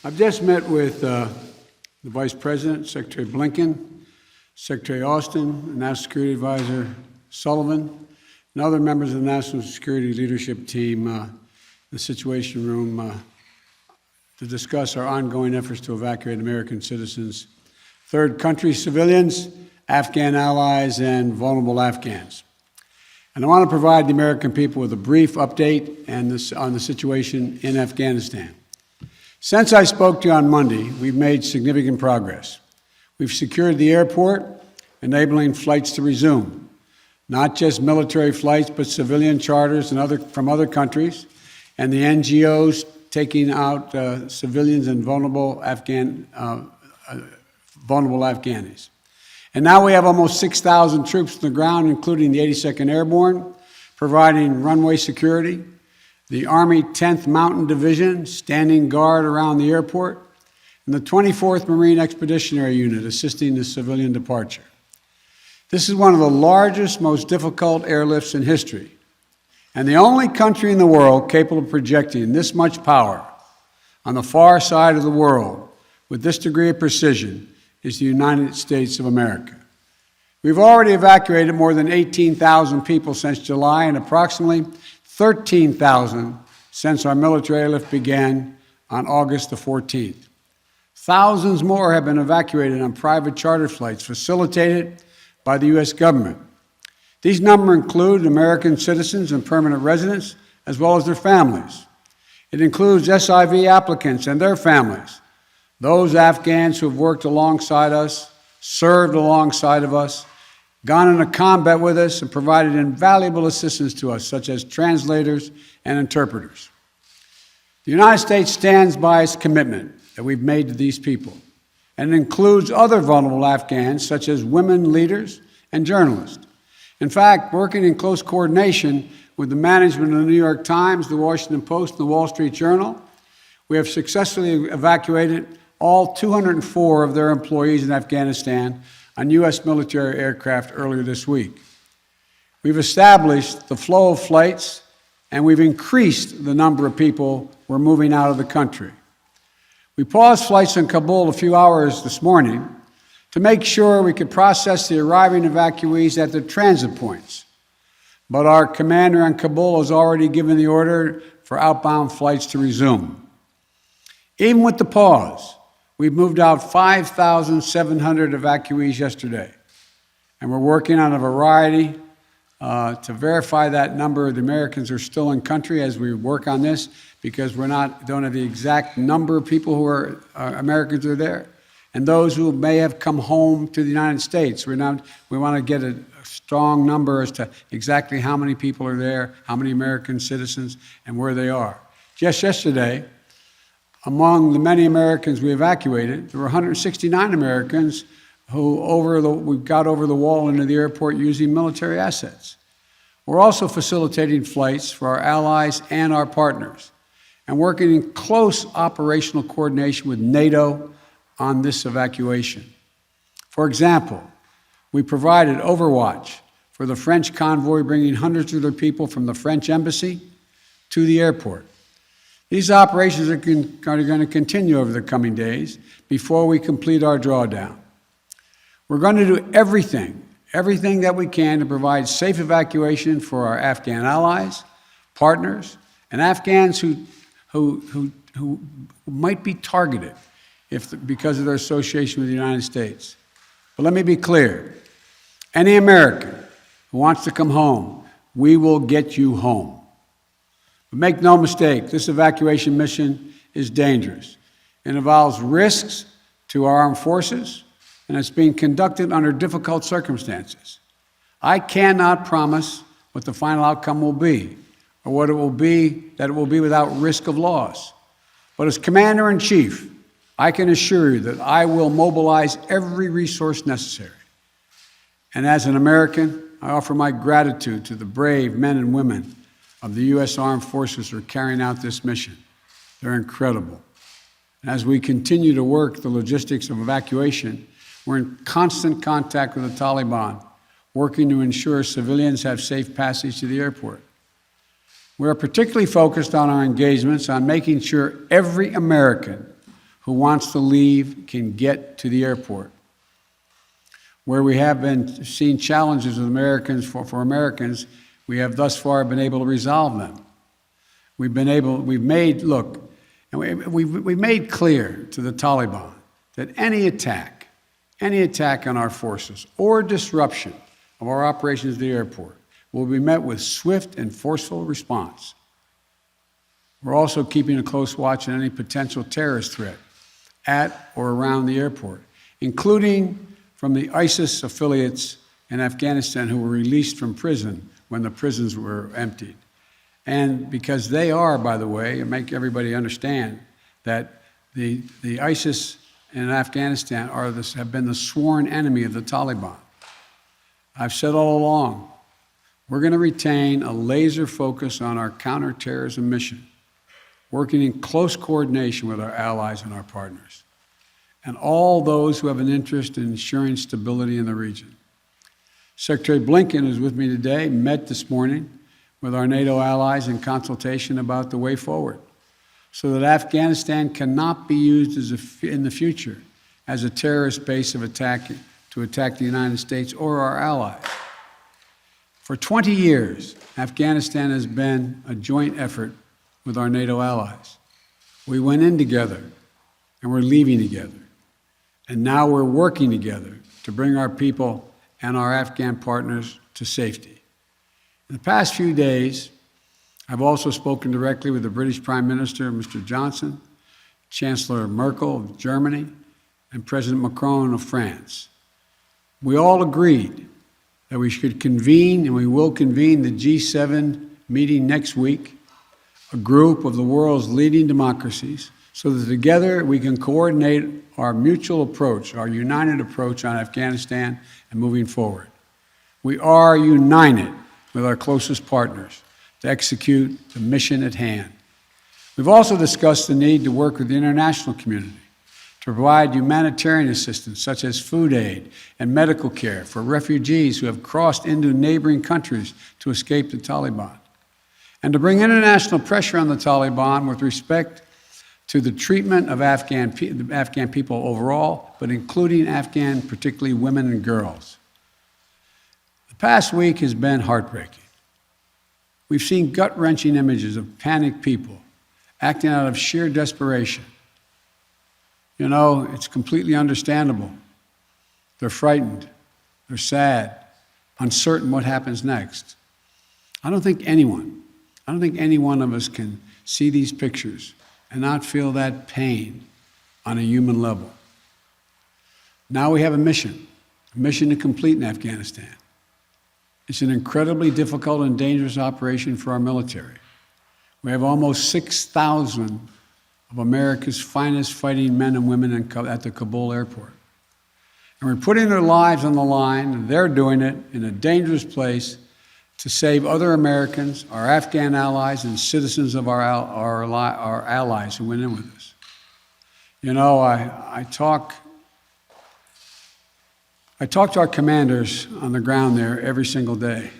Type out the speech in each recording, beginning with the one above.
I've just met with the Vice President, Secretary Blinken, Secretary Austin, the National Security Advisor Sullivan, and other members of the National Security Leadership Team in the Situation Room to discuss our ongoing efforts to evacuate American citizens, third country civilians, Afghan allies, and vulnerable Afghans. And I want to provide the American people with a brief update on the situation in Afghanistan. Since I spoke to you on Monday, we've made significant progress. We've secured the airport, enabling flights to resume, not just military flights, but civilian charters from other countries, and the NGOs taking out civilians and vulnerable Afghanis. And now we have almost 6,000 troops on the ground, including the 82nd Airborne, providing runway security, the Army 10th Mountain Division standing guard around the airport, and the 24th Marine Expeditionary Unit assisting the civilian departure. This is one of the largest, most difficult airlifts in history, and the only country in the world capable of projecting this much power on the far side of the world with this degree of precision is the United States of America. We've already evacuated more than 18,000 people since July and approximately 13,000 since our military airlift began on August the 14th. Thousands more have been evacuated on private charter flights facilitated by the U.S. government. These numbers include American citizens and permanent residents, as well as their families. It includes SIV applicants and their families, those Afghans who have worked alongside us, served alongside of us, gone into combat with us, and provided invaluable assistance to us, such as translators and interpreters. The United States stands by its commitment that we've made to these people, and it includes other vulnerable Afghans, such as women leaders and journalists. In fact, working in close coordination with the management of the New York Times, the Washington Post, and the Wall Street Journal, we have successfully evacuated all 204 of their employees in Afghanistan on U.S. military aircraft earlier this week. We've established the flow of flights, and we've increased the number of people we're moving out of the country. We paused flights in Kabul a few hours this morning to make sure we could process the arriving evacuees at their transit points. But our commander in Kabul has already given the order for outbound flights to resume. Even with the pause, we've moved out 5,700 evacuees yesterday, and we're working on a variety to verify that number of the Americans who are still in country as we work on this, because don't have the exact number of people who are Americans who are there, and those who may have come home to the United States. We want to get a strong number as to exactly how many people are there, how many American citizens, and where they are. Just yesterday, among the many Americans we evacuated, there were 169 Americans who we got over the wall into the airport using military assets. We're also facilitating flights for our allies and our partners, and working in close operational coordination with NATO on this evacuation. For example, we provided overwatch for the French convoy bringing hundreds of their people from the French embassy to the airport. These operations are going to continue over the coming days before we complete our drawdown. We're going to do everything that we can to provide safe evacuation for our Afghan allies, partners, and Afghans who might be targeted because of their association with the United States. But let me be clear. Any American who wants to come home, we will get you home. But make no mistake, this evacuation mission is dangerous. It involves risks to our armed forces, and it's being conducted under difficult circumstances. I cannot promise what the final outcome will be, or what it will be, that it will be without risk of loss. But as Commander-in-Chief, I can assure you that I will mobilize every resource necessary. And as an American, I offer my gratitude to the brave men and women of the U.S. Armed Forces who are carrying out this mission. They're incredible. And as we continue to work the logistics of evacuation, we're in constant contact with the Taliban, working to ensure civilians have safe passage to the airport. We are particularly focused on our engagements on making sure every American who wants to leave can get to the airport. Where we have been seeing challenges with Americans, for Americans, we have thus far been able to resolve them. We've made clear to the Taliban that any attack on our forces or disruption of our operations at the airport will be met with swift and forceful response. We're also keeping a close watch on any potential terrorist threat at or around the airport, including from the ISIS affiliates in Afghanistan who were released from prison when the prisons were emptied. And because they are, by the way, and make everybody understand that the ISIS in Afghanistan have been the sworn enemy of the Taliban. I've said all along, we're going to retain a laser focus on our counterterrorism mission, working in close coordination with our allies and our partners, and all those who have an interest in ensuring stability in the region. Secretary Blinken, who's with me today, met this morning with our NATO allies in consultation about the way forward, so that Afghanistan cannot be used in the future as a terrorist base to attack the United States or our allies. For 20 years, Afghanistan has been a joint effort with our NATO allies. We went in together, and we're leaving together. And now we're working together to bring our people and our Afghan partners to safety. In the past few days, I've also spoken directly with the British Prime Minister, Mr. Johnson, Chancellor Merkel of Germany, and President Macron of France. We all agreed that we should convene, and we will convene, the G7 meeting next week, a group of the world's leading democracies, so that together we can coordinate our mutual approach, our united approach on Afghanistan and moving forward. We are united with our closest partners to execute the mission at hand. We've also discussed the need to work with the international community to provide humanitarian assistance, such as food aid and medical care for refugees who have crossed into neighboring countries to escape the Taliban, and to bring international pressure on the Taliban with respect to the treatment of Afghan people overall, but including Afghan, particularly women and girls. The past week has been heartbreaking. We've seen gut-wrenching images of panicked people acting out of sheer desperation. You know, it's completely understandable. They're frightened, they're sad, uncertain what happens next. I don't think any one of us can see these pictures and not feel that pain on a human level. Now we have a mission to complete in Afghanistan. It's an incredibly difficult and dangerous operation for our military. We have almost 6,000 of America's finest fighting men and women at the Kabul airport. And we're putting their lives on the line, and they're doing it in a dangerous place to save other Americans, our Afghan allies, and citizens of our allies who went in with us. You know, I talk to our commanders on the ground there every single day,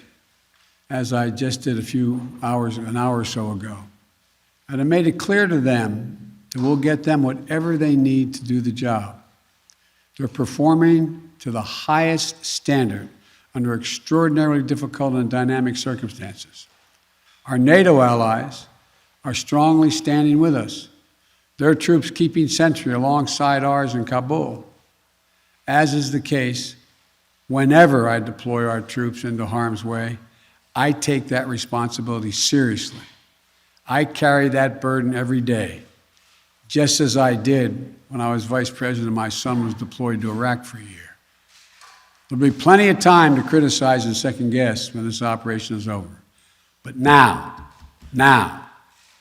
as I just did an hour or so ago. And I made it clear to them that we'll get them whatever they need to do the job. They're performing to the highest standard under extraordinarily difficult and dynamic circumstances. Our NATO allies are strongly standing with us, their troops keeping sentry alongside ours in Kabul, as is the case whenever I deploy our troops into harm's way. I take that responsibility seriously. I carry that burden every day, just as I did when I was vice president and my son was deployed to Iraq for a year. There'll be plenty of time to criticize and second guess when this operation is over. But now,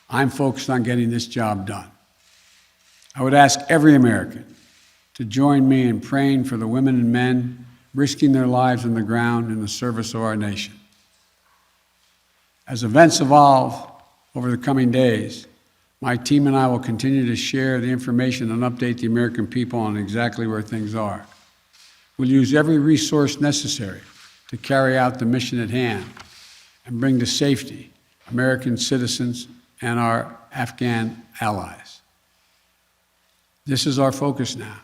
I'm focused on getting this job done. I would ask every American to join me in praying for the women and men risking their lives on the ground in the service of our nation. As events evolve over the coming days, my team and I will continue to share the information and update the American people on exactly where things are. We'll use every resource necessary to carry out the mission at hand and bring to safety American citizens and our Afghan allies. This is our focus now.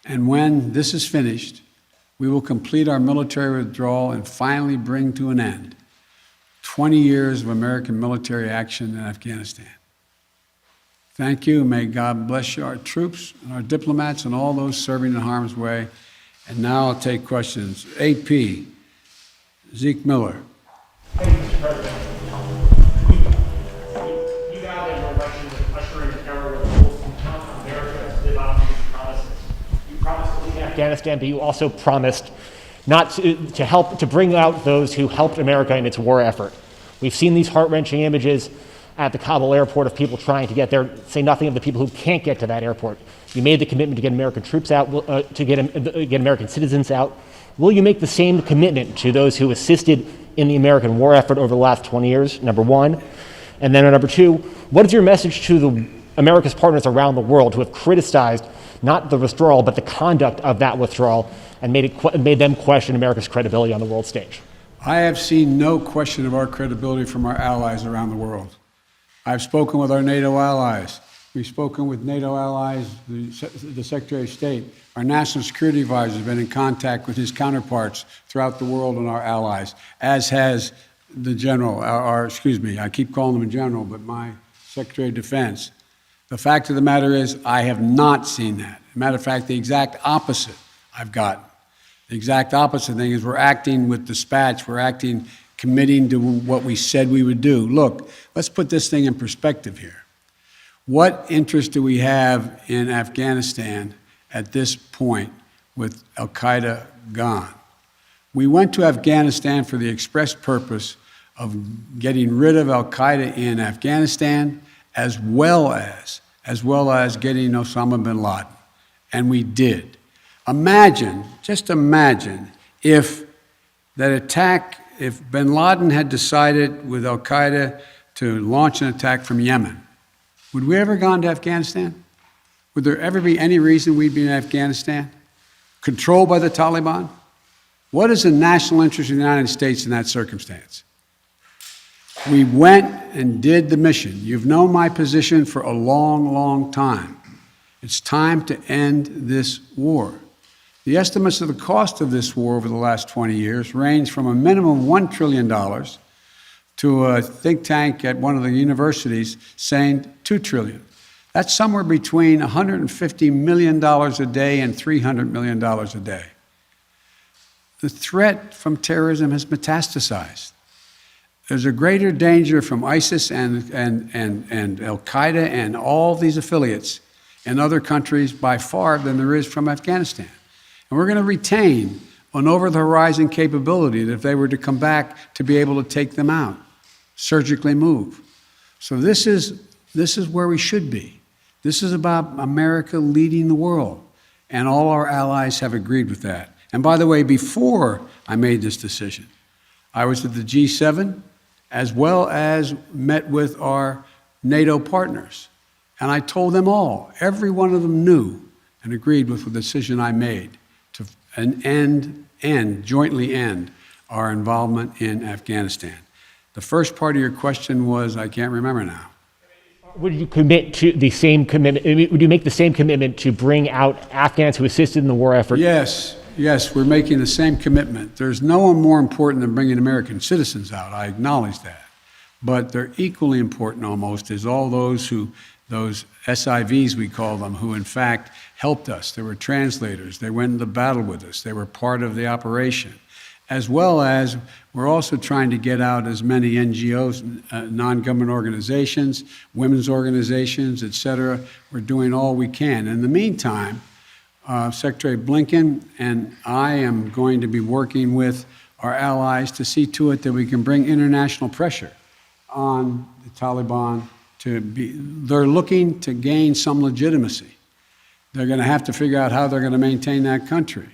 And when this is finished, we will complete our military withdrawal and finally bring to an end 20 years of American military action in Afghanistan. Thank you. May God bless you, our troops, and our diplomats, and all those serving in harm's way. And now I'll take questions. AP, Zeke Miller. Thank you, Mr. President. You vowed in your election to usher in an era where the rules can count on America to live out these promises. You promised to lead Afghanistan, but you also promised not to help to bring out those who helped America in its war effort. We've seen these heart-wrenching images at the Kabul airport of people trying to get there, say nothing of the people who can't get to that airport. You made the commitment to get American troops out, to get American citizens out. Will you make the same commitment to those who assisted in the American war effort over the last 20 years, number one? And then number two, what is your message to America's partners around the world who have criticized not the withdrawal, but the conduct of that withdrawal and made them question America's credibility on the world stage? I have seen no question of our credibility from our allies around the world. I've spoken with our NATO allies. We've spoken with NATO allies, the Secretary of State. Our National Security Advisor has been in contact with his counterparts throughout the world and our allies, as has the General, I keep calling him a General, but my Secretary of Defense. The fact of the matter is, I have not seen that. As a matter of fact, the exact opposite I've gotten. The exact opposite thing is we're acting with dispatch, we're acting committing to what we said we would do. Look, let's put this thing in perspective here. What interest do we have in Afghanistan at this point with al-Qaeda gone? We went to Afghanistan for the express purpose of getting rid of al-Qaeda in Afghanistan, as well as getting Osama bin Laden. And we did. Just imagine if that attack, if bin Laden had decided with al-Qaeda to launch an attack from Yemen, would we ever gone to Afghanistan? Would there ever be any reason we'd be in Afghanistan? Controlled by the Taliban? What is the national interest of the United States in that circumstance? We went and did the mission. You've known my position for a long, long time. It's time to end this war. The estimates of the cost of this war over the last 20 years range from a minimum of $1 trillion to a think tank at one of the universities saying $2 trillion. That's somewhere between $150 million a day and $300 million a day. The threat from terrorism has metastasized. There's a greater danger from ISIS and al-Qaeda and all these affiliates in other countries by far than there is from Afghanistan. And we're going to retain an over-the-horizon capability that if they were to come back to be able to take them out, surgically move. So this is where we should be. This is about America leading the world, and all our allies have agreed with that. And by the way, before I made this decision, I was at the G7 as well as met with our NATO partners. And I told them all, every one of them knew and agreed with the decision I made to jointly end our involvement in Afghanistan. The first part of your question was, I can't remember now. Would you commit to the same commitment? Would you make the same commitment to bring out Afghans who assisted in the war effort? Yes, we're making the same commitment. There's no one more important than bringing American citizens out. I acknowledge that. But they're equally important almost is all those SIVs we call them, who in fact helped us. They were translators. They went into battle with us. They were part of the operation. As well as we're also trying to get out as many NGOs, non-government organizations, women's organizations, et cetera. We're doing all we can. In the meantime, Secretary Blinken and I am going to be working with our allies to see to it that we can bring international pressure on the Taliban they're looking to gain some legitimacy. They're going to have to figure out how they're going to maintain that country.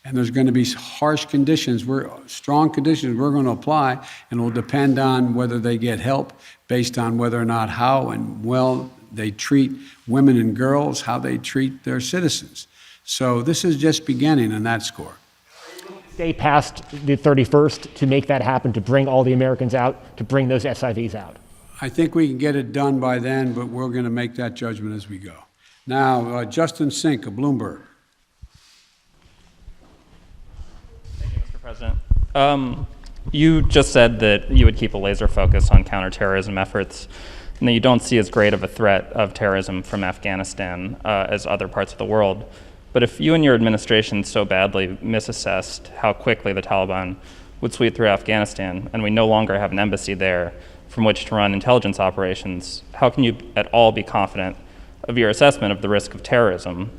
And there's going to be harsh conditions, strong conditions we're going to apply, and it will depend on whether they get help based on whether or not how and well they treat women and girls, how they treat their citizens. So this is just beginning on that score. Stay past the 31st to make that happen, to bring all the Americans out, to bring those SIVs out? I think we can get it done by then, but we're going to make that judgment as we go. Now, Justin Sink of Bloomberg. Thank you, Mr. President. You just said that you would keep a laser focus on counterterrorism efforts and that you don't see as great of a threat of terrorism from Afghanistan as other parts of the world. But if you and your administration so badly misassessed how quickly the Taliban would sweep through Afghanistan, and we no longer have an embassy there from which to run intelligence operations, how can you at all be confident of your assessment of the risk of terrorism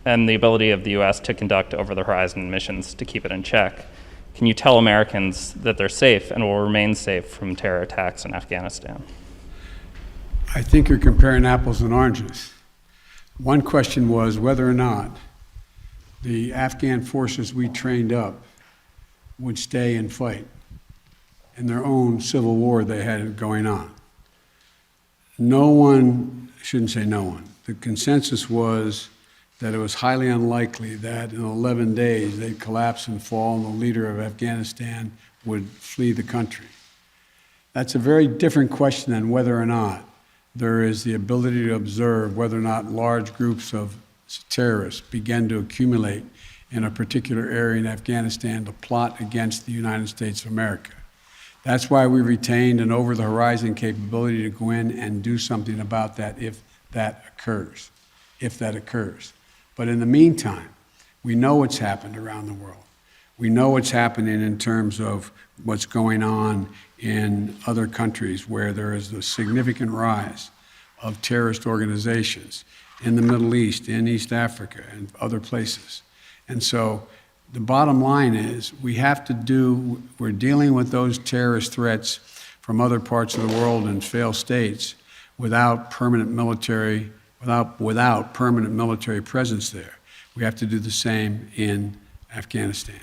and the ability of the U.S. to conduct over-the-horizon missions to keep it in check? Can you tell Americans that they're safe and will remain safe from terror attacks in Afghanistan? I think you're comparing apples and oranges. One question was whether or not the Afghan forces we trained up would stay and fight in their own civil war they had going on. No one, I shouldn't say no one, the consensus was that it was highly unlikely that in 11 days they'd collapse and fall and the leader of Afghanistan would flee the country. That's a very different question than whether or not there is the ability to observe whether or not large groups of terrorists begin to accumulate in a particular area in Afghanistan to plot against the United States of America. That's why we retained an over-the-horizon capability to go in and do something about that if that occurs. But in the meantime, we know what's happened around the world. We know what's happening in terms of what's going on in other countries where there is a significant rise of terrorist organizations in the Middle East, in East Africa, and other places. And so the bottom line is we're dealing with those terrorist threats from other parts of the world and failed states without permanent military presence there. We have to do the same in Afghanistan.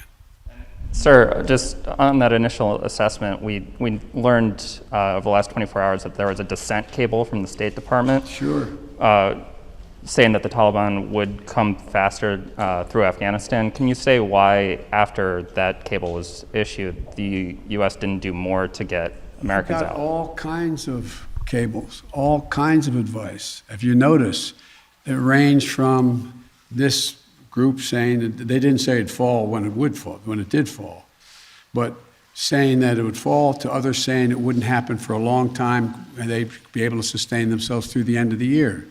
Sir, just on that initial assessment, we learned over the last 24 hours that there was a dissent cable from the State Department. Sure. Saying that the Taliban would come faster through Afghanistan. Can you say why, after that cable was issued, the U.S. didn't do more to get Americans out? All kinds of cables, all kinds of advice. If you notice, it ranged from this group saying that they didn't say it'd fall when it did fall, but saying that it would fall, to others saying it wouldn't happen for a long time and they'd be able to sustain themselves through the end of the year.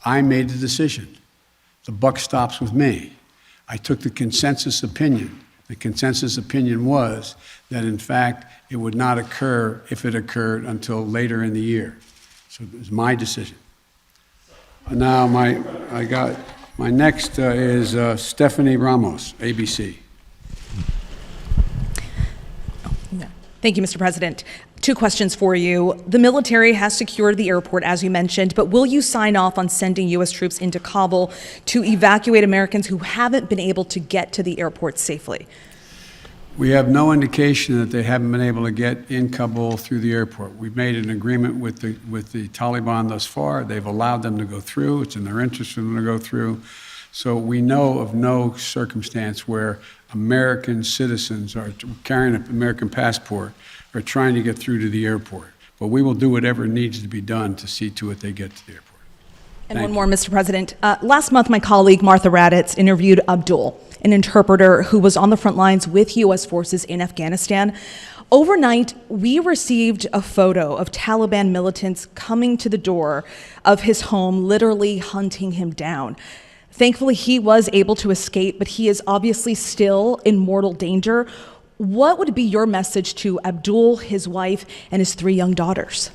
I made the decision. The buck stops with me. I took the consensus opinion. The consensus opinion was that, in fact, it would not occur, if it occurred, until later in the year. So it was my decision. Now, my next is Stephanie Ramos, ABC. Thank you, Mr. President. 2 questions for you. The military has secured the airport, as you mentioned, but will you sign off on sending U.S. troops into Kabul to evacuate Americans who haven't been able to get to the airport safely? We have no indication that they haven't been able to get in Kabul through the airport. We've made an agreement with the Taliban thus far. They've allowed them to go through. It's in their interest for them to go through. So we know of no circumstance where American citizens are carrying an American passport are trying to get through to the airport. But we will do whatever needs to be done to see to it they get to the airport. And one more, Mr. President. Last month, my colleague Martha Raddatz interviewed Abdul, an interpreter who was on the front lines with U.S. forces in Afghanistan. Overnight, we received a photo of Taliban militants coming to the door of his home, literally hunting him down. Thankfully, he was able to escape, but he is obviously still in mortal danger. What would be your message to Abdul, his wife, and his 3 young daughters?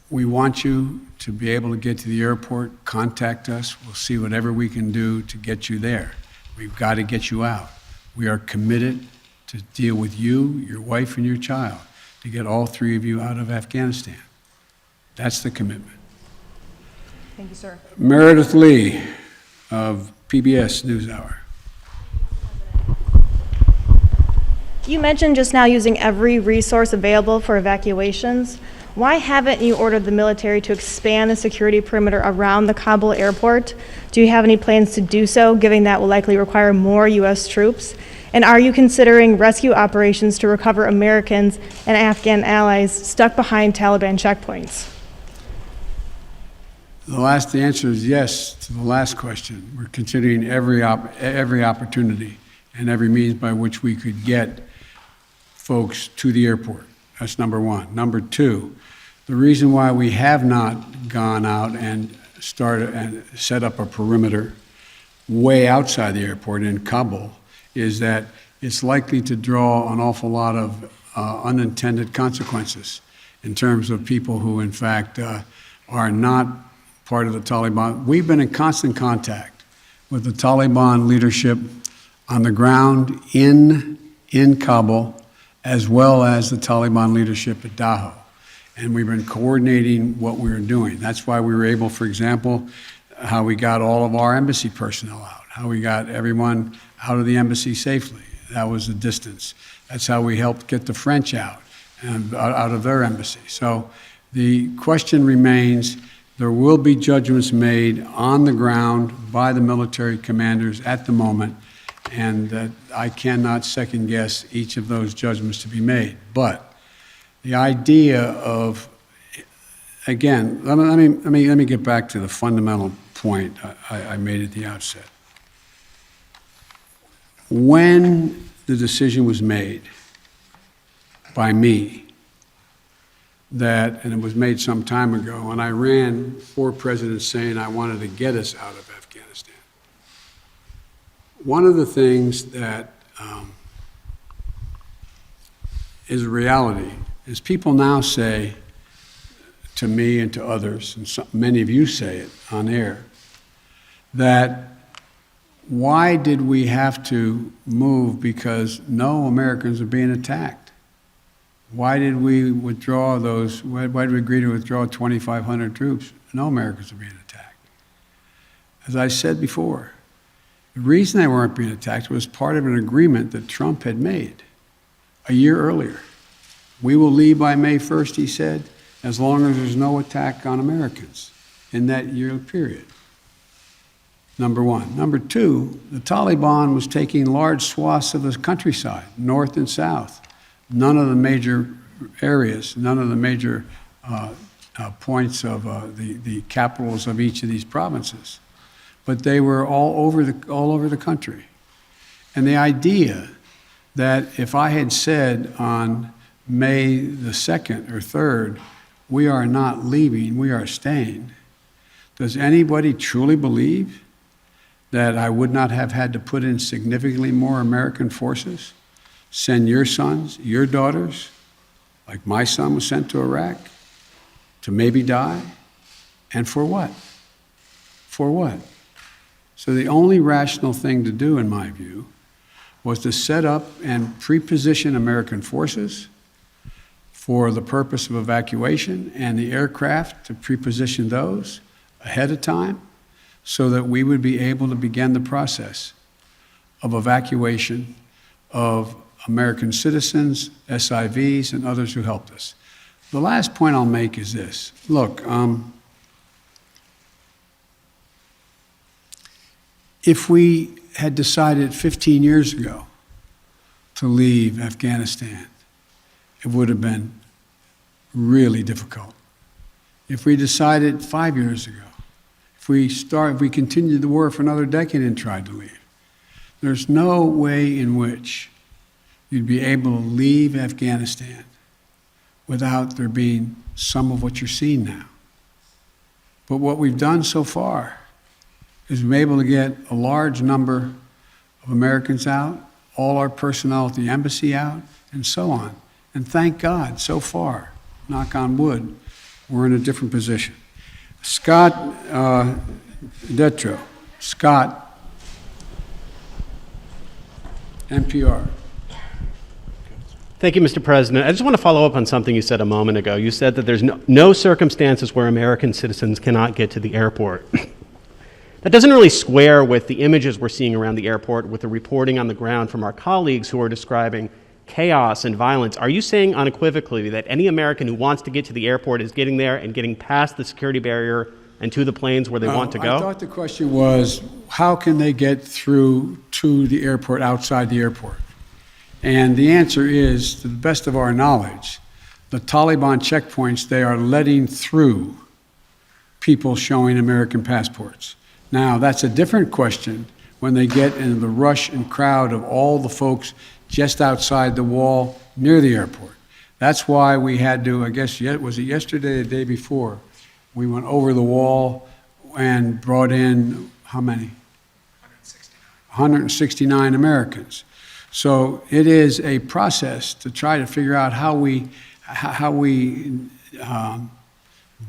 We want you to be able to get to the airport. Contact us. We'll see whatever we can do to get you there. We've got to get you out. We are committed to deal with you, your wife, and your child, to get all 3 of you out of Afghanistan. That's the commitment. Thank you, sir. Meredith Lee of PBS NewsHour. You mentioned just now using every resource available for evacuations. Why haven't you ordered the military to expand the security perimeter around the Kabul airport? Do you have any plans to do so, given that will likely require more U.S. troops? And are you considering rescue operations to recover Americans and Afghan allies stuck behind Taliban checkpoints? The answer is yes to the last question. We're considering every opportunity and every means by which we could get folks to the airport. That's number one. Number two, the reason why we have not gone out and started and set up a perimeter way outside the airport in Kabul is that it's likely to draw an awful lot of unintended consequences in terms of people who, in fact, are not part of the Taliban. We've been in constant contact with the Taliban leadership on the ground in Kabul, as well as the Taliban leadership at Dahou. And we've been coordinating what we were doing. That's why we were able, for example, how we got all of our embassy personnel out, how we got everyone out of the embassy safely. That was the distance. That's how we helped get the French out and out of their embassy. So the question remains, there will be judgments made on the ground by the military commanders at the moment, and I cannot second guess each of those judgments to be made. But the idea of, again, let me get back to the fundamental point I made at the outset. When the decision was made by me that, and it was made some time ago, and I ran 4 presidents saying I wanted to get us out of Afghanistan. One of the things that is a reality is people now say to me and to others, and many of you say it on air, that why did we have to move because no Americans are being attacked? Why did we withdraw those, why did we agree to withdraw 2,500 troops? No Americans are being attacked. As I said before, the reason they weren't being attacked was part of an agreement that Trump had made a year earlier. We will leave by May 1st, he said, as long as there's no attack on Americans in that year period. Number one. Number two, the Taliban was taking large swaths of the countryside, north and south. None of the major areas, none of the major points of the capitals of each of these provinces. But they were all over the country. And the idea that if I had said on May the 2nd or 3rd, we are not leaving, we are staying, does anybody truly believe that I would not have had to put in significantly more American forces, send your sons, your daughters, like my son was sent to Iraq, to maybe die? And for what? For what? So the only rational thing to do, in my view, was to set up and pre-position American forces for the purpose of evacuation, and the aircraft to pre-position those ahead of time so that we would be able to begin the process of evacuation of American citizens, SIVs, and others who helped us. The last point I'll make is this. Look, if we had decided 15 years ago to leave Afghanistan, it would have been really difficult. If we decided 5 years ago, if we continued the war for another decade and tried to leave, there's no way in which you'd be able to leave Afghanistan without there being some of what you're seeing now. But what we've done so far is we've been able to get a large number of Americans out, all our personnel at the embassy out, and so on. And thank God, so far, knock on wood, we're in a different position. Scott Detro. Scott, NPR. Thank you, Mr. President. I just want to follow up on something you said a moment ago. You said that there's no circumstances where American citizens cannot get to the airport. That doesn't really square with the images we're seeing around the airport, with the reporting on the ground from our colleagues who are describing chaos and violence. Are you saying unequivocally that any American who wants to get to the airport is getting there and getting past the security barrier and to the planes where they want to go? I thought the question was, how can they get through to the airport outside the airport? And the answer is, to the best of our knowledge, the Taliban checkpoints they are letting through people showing American passports. Now, that's a different question when they get in the rush and crowd of all the folks just outside the wall near the airport. That's why we had to, I guess, was it yesterday or the day before, we went over the wall and brought in, how many? 169 Americans. So it is a process to try to figure out how we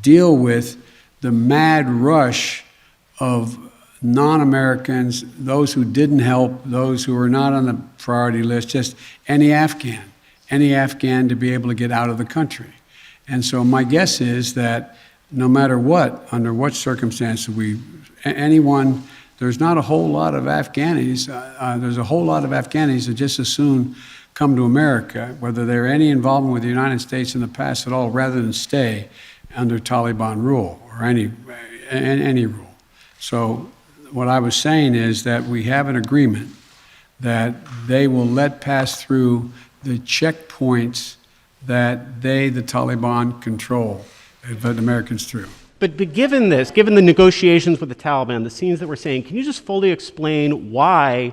deal with the mad rush of non-Americans, those who didn't help, those who were not on the priority list, just any Afghan to be able to get out of the country. And so my guess is that no matter what, under what circumstances there's not a whole lot of Afghanis, there's a whole lot of Afghanis that just as soon come to America, whether they're any involvement with the United States in the past at all, rather than stay under Taliban rule or any rule. So what I was saying is that we have an agreement that they will let pass through the checkpoints that the Taliban control, let Americans through. But given this, given the negotiations with the Taliban, the scenes that we're seeing, can you just fully explain why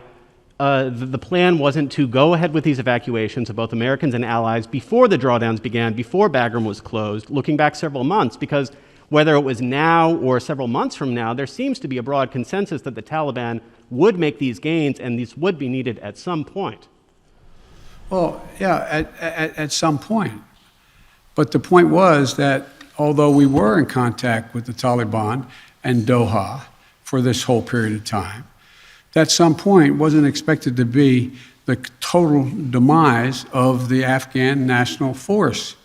the plan wasn't to go ahead with these evacuations of both Americans and allies before the drawdowns began, before Bagram was closed, looking back several months? Because whether it was now or several months from now, there seems to be a broad consensus that the Taliban would make these gains and these would be needed at some point. Well, yeah, at some point. But the point was that although we were in contact with the Taliban and Doha for this whole period of time, that some point wasn't expected to be the total demise of the Afghan National Force,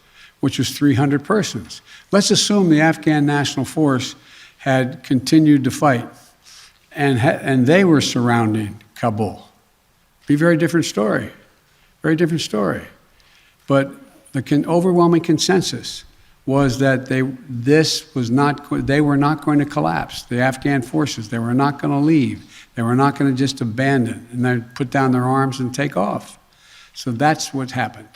which was 300 persons. Let's assume the Afghan National Force had continued to fight and they were surrounding Kabul. Be a very different story, very different story. But the overwhelming consensus was that they were not going to collapse. The Afghan forces, they were not going to leave. They were not going to just abandon and then put down their arms and take off. So that's what happened.